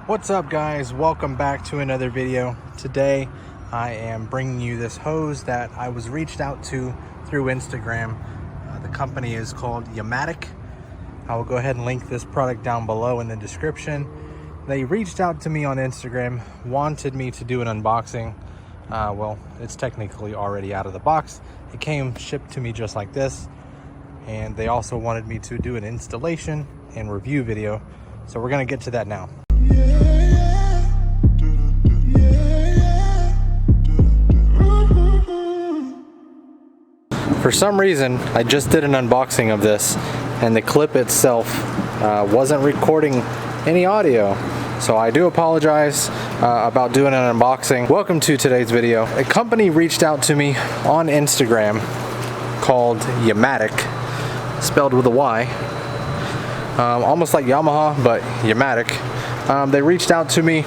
What's up, guys? Welcome back to another video. Today I am bringing you this hose that I was reached out to through Instagram. The company is called Yamatic. I will go ahead and link this product down below in the description. They reached out to me on Instagram, wanted me to do an unboxing. Well, it's technically already out of the box. It came shipped to me just like this, and they also wanted me to do an installation and review video, so we're gonna get to that now. For some reason, I just did an unboxing of this, and the clip itself wasn't recording any audio. So I do apologize about doing an unboxing. Welcome to today's video. A company reached out to me on Instagram called Yamatic, spelled with a Y. Almost like Yamaha, but Yamatic. They reached out to me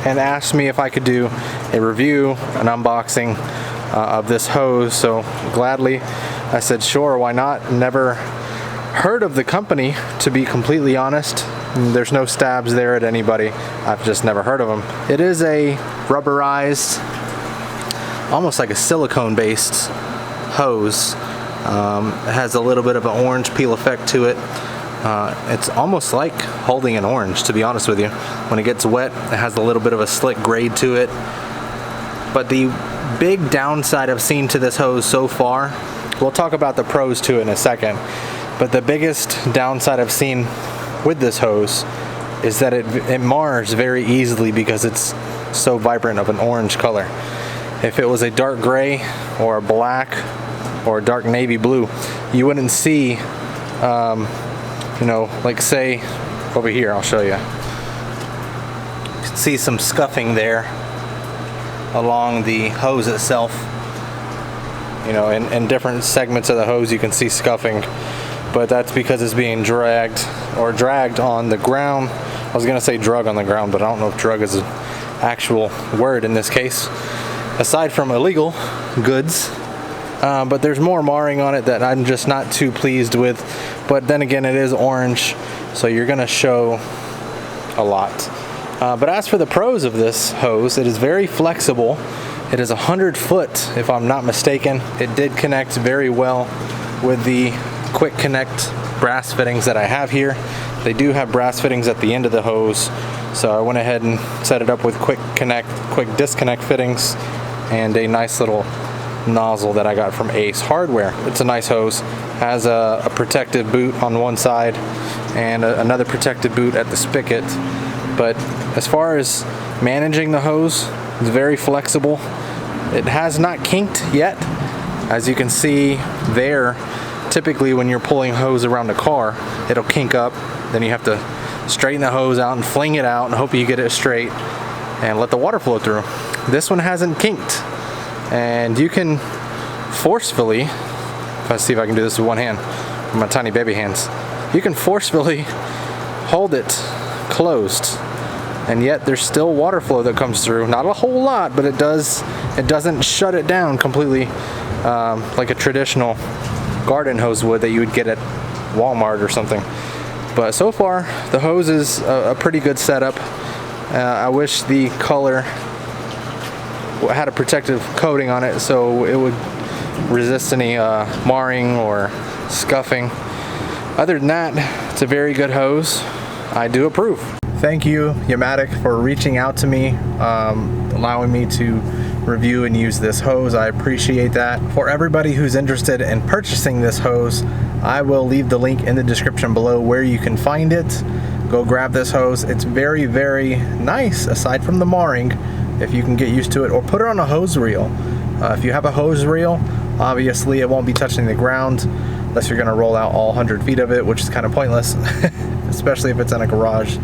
and asked me if I could do a review, an unboxing of this hose. So gladly I said sure, why not. Never heard of the company, to be completely honest. There's no stabs there at anybody. I've just never heard of them. It is a rubberized, almost like a silicone based hose. It has a little bit of an orange peel effect to it. It's almost like holding an orange, to be honest with you. When it gets wet, it has a little bit of a slick grade to it. But the big downside I've seen to this hose so far, we'll talk about the pros to it in a second, but the biggest downside I've seen with this hose is that it mars very easily because it's so vibrant of an orange color. If it was a dark gray or a black or a dark navy blue, you wouldn't see, you know, like say over here, I'll show you. You can see some scuffing there along the hose itself. You know, in different segments of the hose you can see scuffing, but that's because it's being dragged on the ground. I was gonna say drug on the ground, but I don't know if drug is an actual word in this case, aside from illegal goods. But there's more marring on it that I'm just not too pleased with. But then again, it is orange, so you're gonna show a lot. But as for the pros of this hose, it is very flexible. It is 100 foot, if I'm not mistaken. It did connect very well with the quick connect brass fittings that I have here. They do have brass fittings at the end of the hose, so I went ahead and set it up with quick disconnect fittings and a nice little nozzle that I got from Ace Hardware. It's a nice hose. Has a protected boot on one side and another protected boot at the spigot. But as far as managing the hose, it's very flexible. It has not kinked yet. As you can see there, typically when you're pulling hose around a car, it'll kink up. Then you have to straighten the hose out and fling it out and hope you get it straight and let the water flow through. This one hasn't kinked. And you can forcefully, let's see if I can do this with one hand, with my tiny baby hands. You can forcefully hold it closed, and yet there's still water flow that comes through. Not a whole lot, but it doesn't shut it down completely like a traditional garden hose would that you would get at Walmart or something. But so far the hose is a pretty good setup. I wish the color had a protective coating on it so it would resist any marring or scuffing. Other than that, it's a very good hose. I do approve. Thank you, Yamatic, for reaching out to me, allowing me to review and use this hose. I appreciate that. For everybody who's interested in purchasing this hose, I will leave the link in the description below where you can find it. Go grab this hose. It's very, very nice, aside from the marring, if you can get used to it, or put it on a hose reel. If you have a hose reel, obviously it won't be touching the ground unless you're gonna roll out all 100 feet of it, which is kind of pointless, especially if it's in a garage.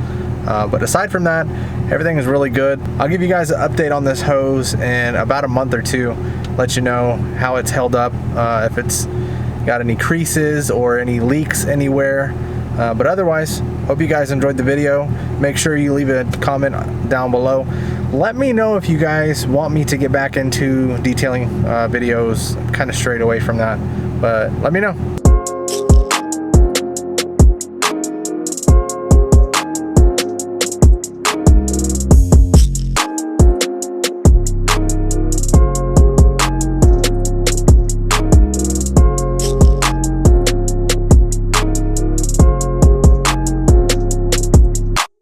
But aside from that, everything is really good. I'll give you guys an update on this hose in about a month or two, let you know how it's held up, if it's got any creases or any leaks anywhere. But otherwise, hope you guys enjoyed the video. Make sure you leave a comment down below. Let me know if you guys want me to get back into detailing videos. I'm kind of strayed away from that, but let me know.